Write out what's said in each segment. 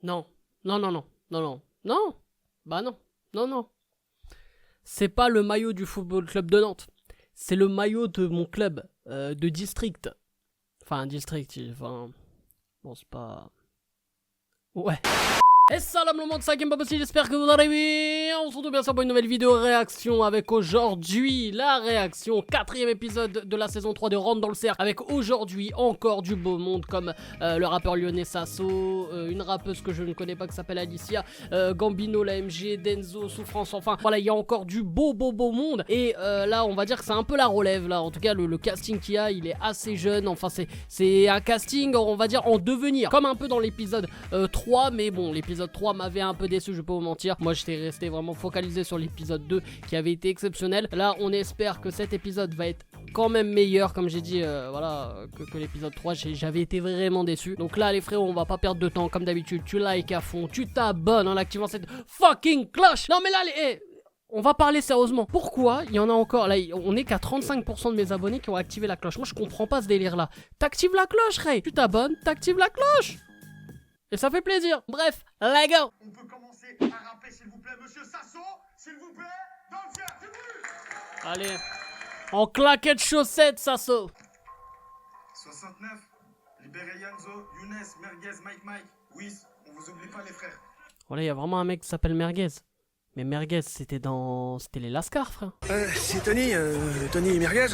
Non. Non, non, non. Non, non. Non. Bah non. Non, non. C'est pas le maillot du football club de Nantes. C'est le maillot de mon club de district. Enfin, district. Enfin... Bon, c'est pas... Ouais. Et salam le monde, ça Game pas possible, j'espère que vous allez bien. On se retrouve bien sûr pour une nouvelle vidéo réaction avec aujourd'hui la réaction 4ème épisode de la saison 3 de Rentre dans le cercle, avec aujourd'hui encore du beau monde comme le rappeur lyonnais Sasso, une rappeuse que je ne connais pas qui s'appelle Alicia, Gambino, la MG, Denzo, Souffrance, enfin voilà, il y a encore du beau monde. Et là on va dire que c'est un peu la relève là, en tout cas le casting qu'il y a, il est assez jeune, enfin c'est un casting on va dire en devenir, comme un peu dans l'épisode 3, mais bon l'épisode 3 m'avait un peu déçu, je vais pas vous mentir. Moi j'étais resté vraiment focalisé sur l'épisode 2 qui avait été exceptionnel. Là on espère que cet épisode va être quand même meilleur, comme j'ai dit voilà, que l'épisode 3. J'avais été vraiment déçu. Donc là les frérots, on va pas perdre de temps, comme d'habitude tu likes à fond, tu t'abonnes en activant cette fucking cloche. Non mais là on va parler sérieusement. Pourquoi il y en a encore, là on est qu'à 35% de mes abonnés qui ont activé la cloche. Moi je comprends pas ce délire là. T'actives la cloche Ray, tu t'abonnes, t'actives la cloche et ça fait plaisir. Bref, les gars. On peut commencer à rapper, s'il vous plaît, monsieur Sasso, s'il vous plaît, dans le cercle du but. Allez, en claquette chaussettes, Sasso. 69, libéré Yanzo, Younes, Merguez, Mike, Wiz, on vous oublie pas les frères. Voilà, il y a vraiment un mec qui s'appelle Merguez. Mais Merguez, c'était les Lascars, frère. C'est Tony Merguez,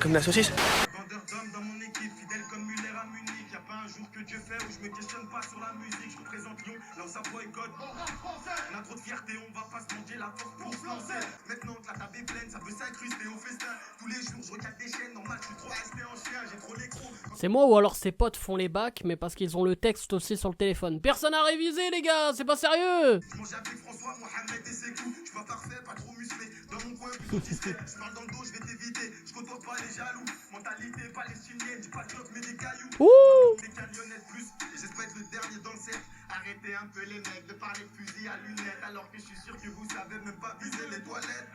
comme la saucisse. Vendeur d'hommes dans mon équipe, fidèle comme Muller à Munich. Y'a pas un jour que Dieu fait où je me questionne pas sur la musique. Je représente Lyon, là où sa voix est God. On a trop de fierté, on va pas se mentir la force pour se lancer. Maintenant que la table est pleine, ça veut s'incruster au festin. Tous les jours, je regarde des chaînes, normal, je suis trop resté en chien, j'ai trop l'écro. C'est moi ou alors ses potes font les bacs, mais parce qu'ils ont le texte aussi sur le téléphone. Personne n'a révisé, les gars, c'est pas sérieux. Je mange avec François, Mohamed et Sekou. Je suis pas parfait, pas trop musclé. Dans mon coin, plutôt discret. Je parle dans le dos, je vais t'éviter. Je côtoie pas les jaloux. Mentalité palestinienne, j'ai pas de job, mais des cailloux. Ouh. Des camionnettes plus. Et j'espère être le dernier dans le cercle. Arrêtez un peu les mecs de parler de fusil à lunettes. Alors que je suis sûr que vous savez même pas viser les toilettes.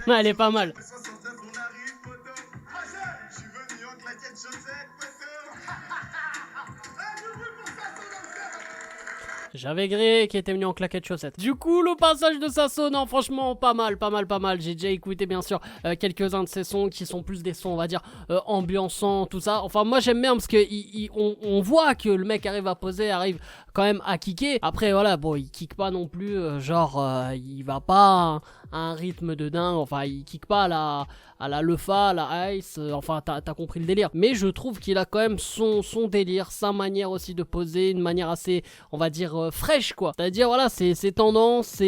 Elle est pas mal. 69, on arrive, poteau. Je suis venu en claquette chaussette, poteau. J'avais gré qui était venu en claquette chaussette. Du coup, le passage de Sasso, non, franchement, pas mal. J'ai déjà écouté, bien sûr, quelques-uns de ses sons qui sont plus des sons, on va dire, ambiançants, tout ça. Enfin, moi, j'aime bien parce que on voit que le mec arrive à poser, arrive quand même à kicker. Après, voilà, bon, il kick pas non plus, il va pas à un rythme de dingue. Enfin, il kick pas à la Lefa, à la Ice. Enfin, t'as compris le délire. Mais je trouve qu'il a quand même son délire, sa manière aussi de poser, une manière assez, on va dire, fraîche, quoi. C'est-à-dire, voilà, c'est tendance,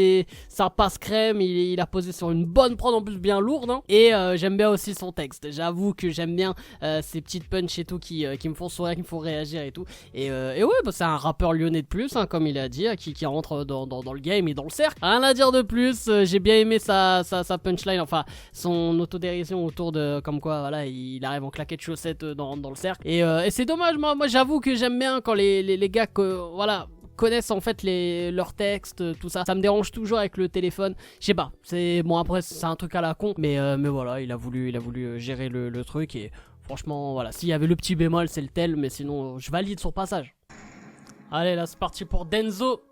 ça passe crème. Il a posé sur une bonne prod, en plus bien lourde, hein. Et j'aime bien aussi son texte. J'avoue que j'aime bien ces petites punches et tout qui me font sourire, qui me font réagir et tout. Et ouais, bah, c'est un rappeur lyonnais de plus, hein, comme il a dit, qui rentre dans le game et dans le cercle. Rien à dire de plus. J'ai bien aimé sa punchline, enfin, son autodérision autour de, comme quoi, voilà, il arrive en claquette chaussette dans le cercle. Et c'est dommage, moi j'avoue que j'aime bien quand les gars, voilà, connaissent en fait leurs textes, tout ça. Ça me dérange toujours avec le téléphone. Je sais pas, c'est bon, après c'est un truc à la con, mais voilà, il a voulu gérer le truc. Et franchement, voilà, s'il y avait le petit bémol, c'est le tel, mais sinon je valide son passage. Allez, là c'est parti pour Denzo.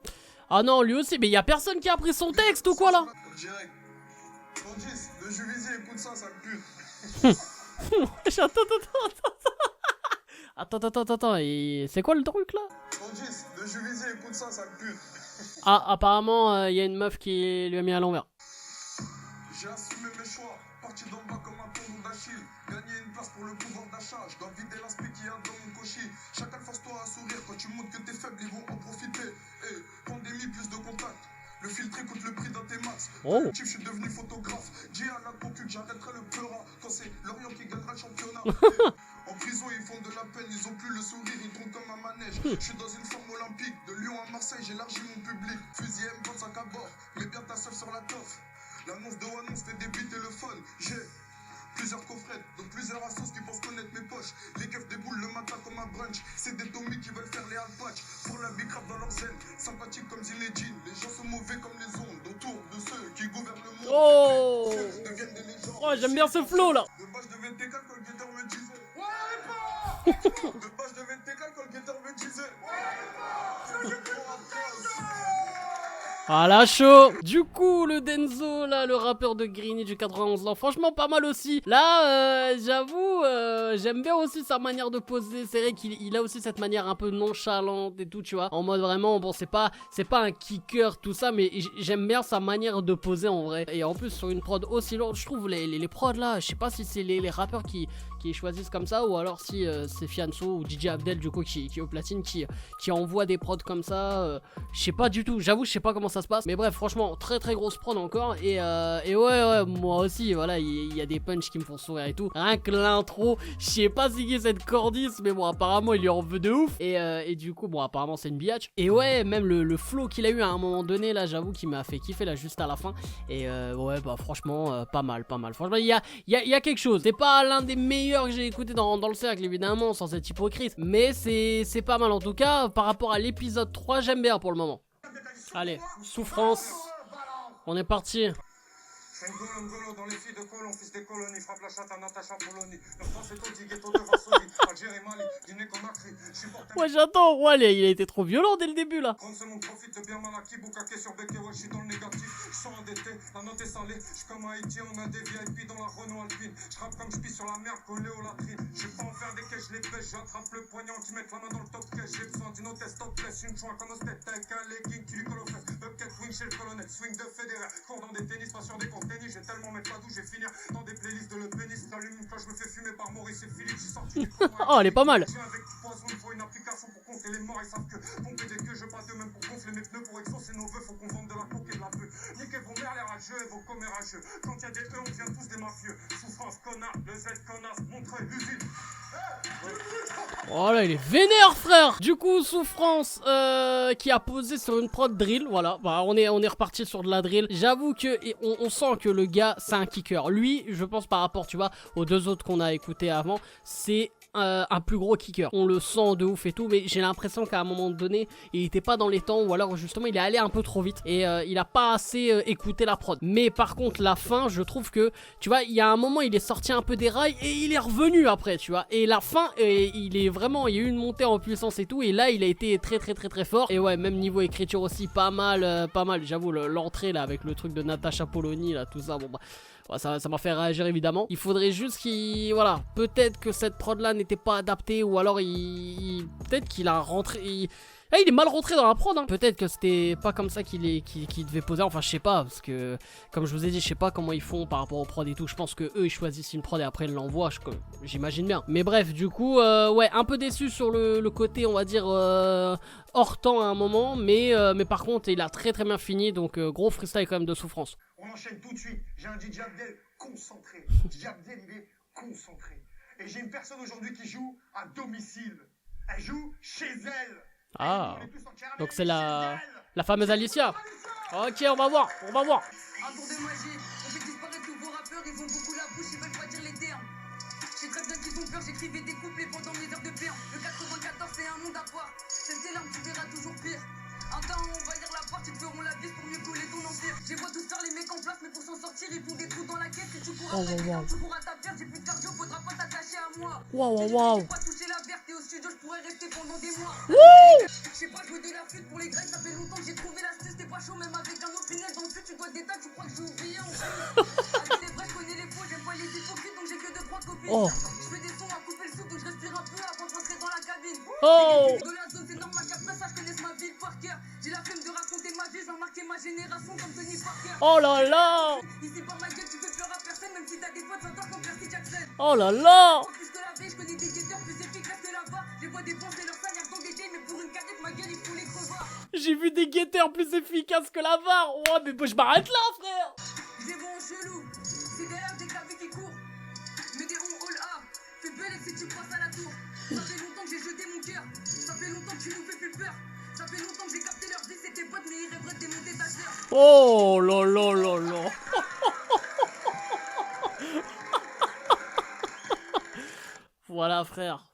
Ah non, lui aussi, mais il y a personne qui a pris son texte ou quoi là? Direct. 110, le Juvisé, écoute ça me pue. Attends, et c'est quoi le truc là? 110, le Juvisé, écoute ça me pue. Ah, apparemment, il y a une meuf qui lui a mis à l'envers. J'ai assumé mes choix, parti d'en bas comme un tendon d'Achille. Gagner une place pour le pouvoir d'achat, je dois vider l'aspect qui y a dans mon cochis. Chacun force-toi à sourire, quand tu montres que t'es faible, ils vont en profiter. Pandémie, plus de contact. Le filtre coûte le prix d'un T-Max. Je suis devenu photographe. Dis à la concu que j'arrêterai le pleura quand c'est Lorient qui gagnera le championnat. En prison, ils font de la peine, ils ont plus le sourire, ils tombent comme un manège. Je suis dans une forme olympique. De Lyon à Marseille, j'élargis mon public. Fusil M25 à bord, mets bien ta seule sur la toffe. L'annonce de Wanons fait débiter le fun. J'ai plusieurs coffrettes, donc plusieurs assos qui pensent connaître mes poches. Les keufs déboulent le matin comme un brunch. C'est des Tommy qui veulent faire les halpatchs. Pour la big rap dans leur zen, sympathique comme Zinedine. Les gens sont mauvais comme les ondes, autour de ceux qui gouvernent le monde. Oh, deviennent des légendes. Oh, j'aime bien ce flow là. De base, je devais TK quand le guetteur me disait ouais, pas. De base, je devais TK quand le guetteur me disait ouais, pas. Ah la chaud. Du coup le Denzo là, le rappeur de Greeny du 91 ans, franchement pas mal aussi. Là j'avoue j'aime bien aussi sa manière de poser. C'est vrai qu'il a aussi cette manière un peu nonchalante et tout, tu vois, en mode vraiment bon, c'est pas un kicker tout ça, mais j'aime bien sa manière de poser en vrai. Et en plus sur une prod aussi lourde, je trouve les prods là, je sais pas si c'est les rappeurs qui choisissent comme ça ou alors si c'est Fianso ou DJ Abdel du coup qui est au platine qui envoie des prods comme ça, je sais pas du tout, j'avoue je sais pas comment ça se passe, mais bref franchement très très grosse prod encore et ouais moi aussi voilà, il y a des punchs qui me font sourire et tout, rien que l'intro, je sais pas si c'est cette Cordis, mais bon apparemment il lui en veut de ouf et du coup bon apparemment c'est une biatch et ouais même le flow qu'il a eu à un moment donné là, j'avoue qu'il m'a fait kiffer là juste à la fin et ouais bah franchement pas mal franchement il y a quelque chose, c'est pas l'un des meilleurs que j'ai écouté dans le cercle évidemment sans être hypocrite, mais c'est pas mal en tout cas par rapport à l'épisode 3, j'aime bien pour le moment. Allez, souffrance, on est parti. Ngolo dans les filles de colon, fils des colonies, frappe la chatte à Natacha Polony. Le français tout dit ghetto de Varsovie, Algérie, Mali, Guinée Conakry. Ouais, j'attends, ouais, il a été trop violent dès le début là. C'est mon profite bien mal acquis, boucaqué sur Becké, ouais, je suis dans le négatif. Je sens endetté, la note est salée. Je suis comme Haïti, on a des VIP dans la Renault Alpine. Je rappe comme je pisse sur la merde collée aux latrines. Je vais pas en faire des caisses, je les pêche. J'attrape le poignant qui met la main dans le top cash. J'ai besoin d'une hôtesse topless, une chouin comme Ostet, avec un legging qui lui colle aux fesses. Bucket swing chez le colonel, swing de Federer. Cours dans des tennis, pas sur des cours de tennis. J'ai tellement mettre la douche, j'ai finir dans des playlists de le pénis. J'allume une cloche, je me fais fumer par Maurice et Philippe. J'ai sorti du oh, elle est pas mal. J'ai avec du poison, il faut une application pour compter les morts. Ils savent que pomper des queues, je passe de même pour gonfler mes pneus. Pour exaucer nos vœux, faut qu'on vende de la coke et de la bœuf. Niquez vos mères, les rageux et vos commères rageux. Quand y a des E, on devient tous des mafieux. Souffrance, connard, le Z, connasse, montrez, usine. Oh là, il est vénère, frère. Du coup, Souffrance qui a posé sur une prod drill. Voilà, bah, on est reparti sur de la drill. J'avoue que on sent que le gars, c'est un kicker. Lui, je pense par rapport, tu vois, aux deux autres qu'on a écoutés avant, c'est un plus gros kicker. On le sent de ouf et tout, mais j'ai l'impression qu'à un moment donné, il était pas dans les temps ou alors justement, il est allé un peu trop vite et il a pas assez écouté la prod. Mais par contre, la fin, je trouve que, tu vois, il y a un moment, il est sorti un peu des rails et il est revenu après, tu vois. Et la fin, il est vraiment, il y a eu une montée en puissance et tout, et là, il a été très fort. Et ouais, même niveau écriture aussi, pas mal. J'avoue, l'entrée là avec le truc de Natacha Polony là, tout ça, bon bah. Ouais, ça m'a fait réagir évidemment. Il faudrait juste qu'il... Voilà, peut-être que cette prod là n'était pas adaptée ou alors peut-être qu'il a rentré... il est mal rentré dans la prod hein. Peut-être que c'était pas comme ça qu'il devait poser. Enfin je sais pas, parce que comme je vous ai dit, je sais pas comment ils font par rapport aux prod et tout. Je pense que eux ils choisissent une prod et après ils l'envoient, j'imagine bien. Mais bref, du coup ouais, un peu déçu sur le côté on va dire hors temps à un moment. Mais par contre il a très bien fini. Donc gros freestyle quand même de Souffrance. On enchaîne tout de suite. J'ai un DJ Abdel concentré. DJ Abdel, il est concentré. Et j'ai une personne aujourd'hui qui joue à domicile. Elle joue chez elle. Ah, donc c'est la fameuse Alicia. Ok, on va voir. Un tour de magie, on fait disparaître tous vos rappeurs, ils ont beaucoup la bouche, ils veulent pas dire les termes. J'ai très bien qu'ils ont peur, j'écrivais des couplets pendant mes heures de perme. Le 94 c'est un monde à part, c'est tes larmes, tu verras toujours pire. Un temps on va lire la part, ils te feront la bise pour mieux couler ton empire. J'ai vois tous faire les mecs en place, mais pour s'en sortir, ils font des trous dans la caisse. Si tu cours après, tu cours à ta perte, j'ai plus de cardio, faudra pas t'attacher à moi. J'ai pas touché la verte et au studio, je pourrais rester pendant des mois. Je sais pas jouer de la flûte pour les grecs, ça fait longtemps que j'ai trouvé l'astuce, t'es pas chaud, même avec un opinel dans le fut, tu dois des tas, tu crois que j'ai oublié en plus. C'est vrai, je connais les faux, j'aime pas les hypocrites, donc j'ai que 2-3 copines. Je fais des sons à couper le souffle, donc je respire un peu avant de rentrer dans la cabine. De la zone, c'est normal qu'après ça, je connaisse ma ville par cœur. J'ai la flemme de raconter ma vie, j'ai marqué ma génération comme Tony Parker. Oh là là. Ici par ma gueule, tu peux peur à personne, même si t'as des potes, j'entends comme Percy Jackson. Oh là là. Plus que la vie, je connais des guetteurs plus efficaces que là-bas. Je les vois dépenser leur salaire dans des gays, mais pour une cadette, ma gueule, il faut les crevards. J'ai vu des guetteurs plus efficaces que la VAR. Ouais, mais je m'arrête là, frère. J'ai bon chelou, c'est derrière des claviers qui courent. Mais des ronds all A, fais belle si tu passes à la tour. Ça fait longtemps que j'ai jeté mon cœur, ça fait longtemps que tu nous fais plus peur. Ça fait longtemps que j'ai capté leur vie, c'est tes potes, mais ils rêveraient de démonter ta sœur. Oh là là là là. Voilà, frère.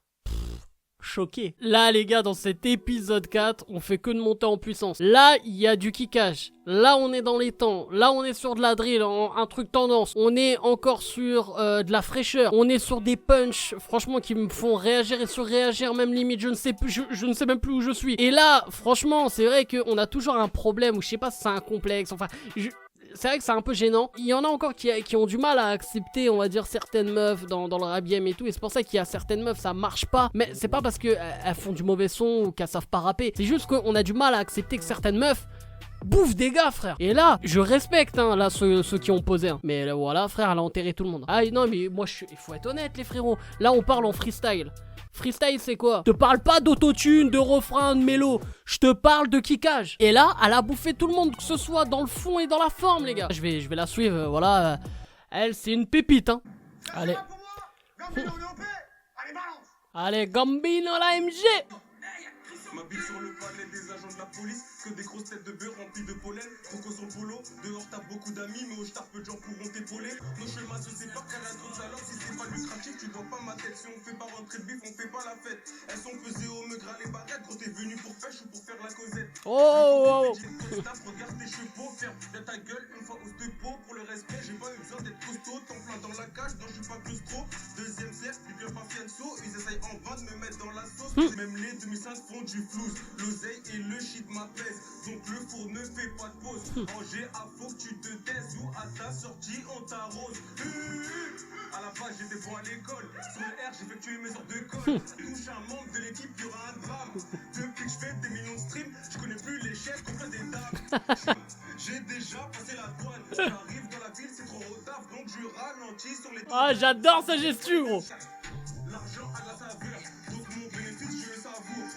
choqué. Là les gars, dans cet épisode 4, on fait que de monter en puissance. Là, il y a du kickage. Là, on est dans les temps. Là, on est sur de la drill, un truc tendance. On est encore sur de la fraîcheur. On est sur des punchs, franchement, qui me font réagir et surréagir, même limite, je ne sais plus, je ne sais même plus où je suis. Et là, franchement, c'est vrai qu'on a toujours un problème, ou je sais pas si c'est un complexe, enfin... C'est vrai que c'est un peu gênant. Il y en a encore qui ont du mal à accepter, on va dire, certaines meufs dans le rap game et tout. Et c'est pour ça qu'il y a certaines meufs, ça marche pas. Mais c'est pas parce qu'elles font du mauvais son ou qu'elles savent pas rapper. C'est juste qu'on a du mal à accepter que certaines meufs bouffent des gars, frère. Et là, je respecte, hein, là, ceux qui ont posé. Hein. Mais là, voilà, frère, elle a enterré tout le monde. Ah non, mais moi, il faut être honnête, les frérots. Là, on parle en freestyle. Freestyle, c'est quoi? Je te parle pas d'autotune, de refrain, de mélo. Je te parle de kickage. Et là, elle a bouffé tout le monde, que ce soit dans le fond et dans la forme, les gars. Je vais la suivre, voilà. Elle, c'est une pépite, hein. Allez. Allez, Gambino, la MG. Ma bite sur le palais des agents de la police, que des grosses têtes de beurre remplies de pollen. Croco sur le polo, dehors t'as beaucoup d'amis, mais au star peu de gens pourront t'épauler. Nos chemins se séparent car y'a trop de salopes. Si c'est pas lucratif, tu vois pas ma tête. Si on fait pas rentrer de bif, on fait pas la fête. Elles sont pesées au meugre à les barrettes. Gros, t'es venu pour pêche ou pour faire la causette. Oh. Regarde tes chevaux, ferme bien ta gueule une fois hausse de peau. Pour le respect, j'ai pas eu besoin d'être costaud. T'en plein dans la cage, non, je suis pas claustro. Deuxième cercle, plus bien pas fianso. Ils essayent en vain de me mettre dans la sauce. Même les 2005 font du flouze. L'oseille et le shit m'apaise. Donc le four ne fait pas de pause. Angers, à faut que tu te taises. Ou à ta sortie, on t'arrose. À la base, j'étais bon à l'école. Sur le R, j'ai fait tuer mes heures de colle. Touche un membre de l'équipe, il y aura un drame. Depuis que je fais des millions de streams, je connais plus les chefs qu'on fait des dames. J'ai déjà passé la douane. J'arrive dans la ville, c'est trop au taf. Donc je ralentis sur les... Ah, j'adore sa gestu, gros. L'argent a de la saveur. Donc mon bénéfice, je le savoure.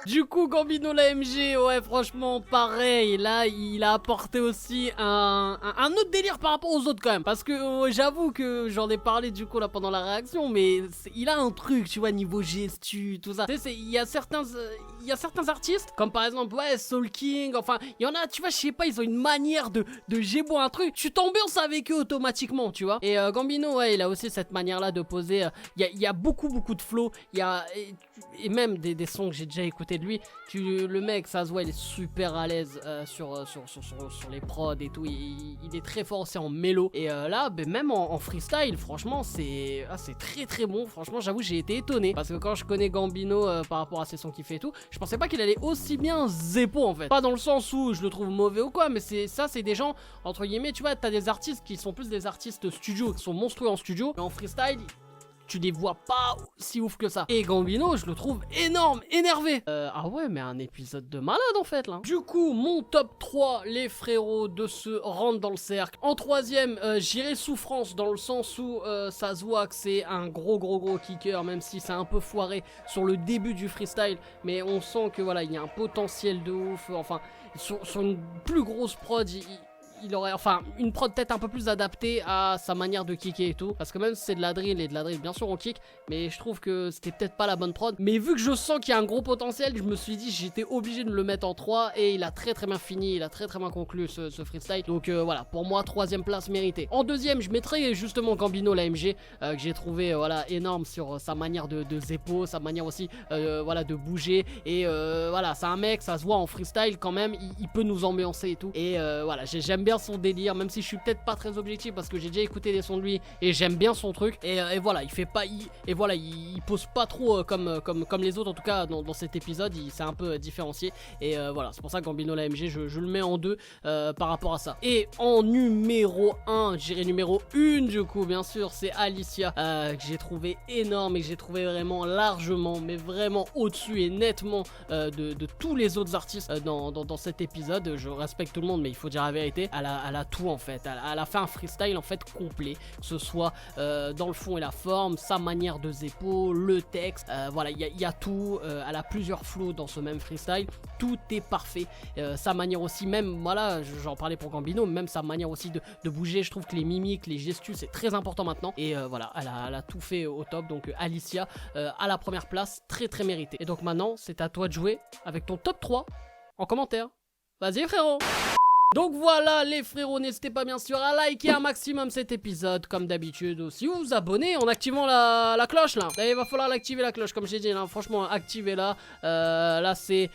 Du coup, Gambino l'AMG, ouais, franchement, pareil. Là, il a apporté aussi un autre délire par rapport aux autres, quand même. Parce que j'avoue que j'en ai parlé, du coup, là, pendant la réaction. Mais il a un truc, tu vois, niveau gestu, tout ça. Tu sais, il y a certains artistes, comme par exemple, ouais, Soul King. Enfin, il y en a, tu vois, je sais pas, ils ont une manière de gébo un truc. Tu t'ambiances avec eux automatiquement, tu vois. Et Gambino, ouais, il a aussi cette manière-là de poser. Il y a beaucoup de flow. Il y a... Et même des sons que j'ai déjà écoutés de lui, le mec, ça se voit, il est super à l'aise sur les prods et tout. Il est très fort aussi en mélo. Et là, ben, même en freestyle, franchement, c'est très bon. Franchement, j'avoue, j'ai été étonné. Parce que quand je connais Gambino par rapport à ses sons qu'il fait et tout, je pensais pas qu'il allait aussi bien zépo en fait. Pas dans le sens où je le trouve mauvais ou quoi, mais c'est des gens, entre guillemets, tu vois, t'as des artistes qui sont plus des artistes studio, qui sont monstrueux en studio, mais en freestyle, tu les vois pas si ouf que ça. Et Gambino, je le trouve énorme, énervé. Ah ouais, mais un épisode de malade en fait là. Du coup, mon top 3, les frérots, de se rendre dans le cercle. En troisième, j'irai Souffrance, dans le sens où ça se voit que c'est un gros kicker, même si c'est un peu foiré sur le début du freestyle. Mais on sent que voilà, il y a un potentiel de ouf. Enfin, sur une plus grosse prod, il aurait, enfin, une prod peut-être un peu plus adaptée à sa manière de kicker et tout. Parce que même si c'est de la drill et de la drill, bien sûr on kick, mais je trouve que c'était peut-être pas la bonne prod. Mais vu que je sens qu'il y a un gros potentiel, je me suis dit, j'étais obligé de me le mettre en 3. Et il a très bien fini, il a très bien conclu ce freestyle. Donc voilà, pour moi, 3ème place méritée. En deuxième, je mettrais justement Gambino l'AMG, que j'ai trouvé voilà, énorme sur sa manière de zépo, sa manière aussi voilà, de bouger. Et voilà, c'est un mec, ça se voit en freestyle quand même, il peut nous ambiancer et tout. Et voilà, j'aime bien son délire, même si je suis peut-être pas très objectif parce que j'ai déjà écouté des sons de lui et j'aime bien son truc. Et voilà, il fait pas, il pose pas trop comme les autres, en tout cas dans cet épisode, il s'est un peu différencié. Et voilà, c'est pour ça que Gambino l'AMG, je le mets en 2 par rapport à ça. Et en numéro 1, j'irai numéro 1 du coup, bien sûr, c'est Alicia, que j'ai trouvé énorme et que j'ai trouvé vraiment largement, mais vraiment au-dessus et nettement de tous les autres artistes dans cet épisode. Je respecte tout le monde, mais il faut dire la vérité, elle a tout en fait. Elle a fait un freestyle en fait complet, que ce soit dans le fond et la forme, sa manière de zépo, le texte, voilà, il y a tout. Elle a plusieurs flows dans ce même freestyle, tout est parfait. Sa manière aussi, même, voilà, j'en parlais pour Gambino, même sa manière aussi de bouger, je trouve que les mimiques, les gestus, c'est très important maintenant. Et voilà, elle a tout fait au top. Donc Alicia à la première place, très mérité. Et donc maintenant, c'est à toi de jouer avec ton top 3 en commentaire. Vas-y frérot. Donc voilà les frérots, n'hésitez pas bien sûr à liker un maximum cet épisode, comme d'habitude aussi, ou vous abonner en activant la cloche là. Et il va falloir l'activer la cloche, comme j'ai dit là, franchement activez-la, là c'est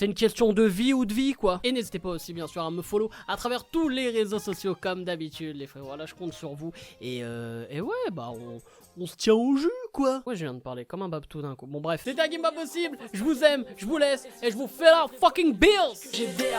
une question de vie ou de vie quoi. Et n'hésitez pas aussi bien sûr à me follow à travers tous les réseaux sociaux comme d'habitude les frérots, là je compte sur vous. Et ouais bah on se tient au jus quoi. Ouais je viens de parler comme un babtou d'un coup. Bon bref, c'était un game pas possible, je vous aime, je vous laisse et je vous fais la fucking bills.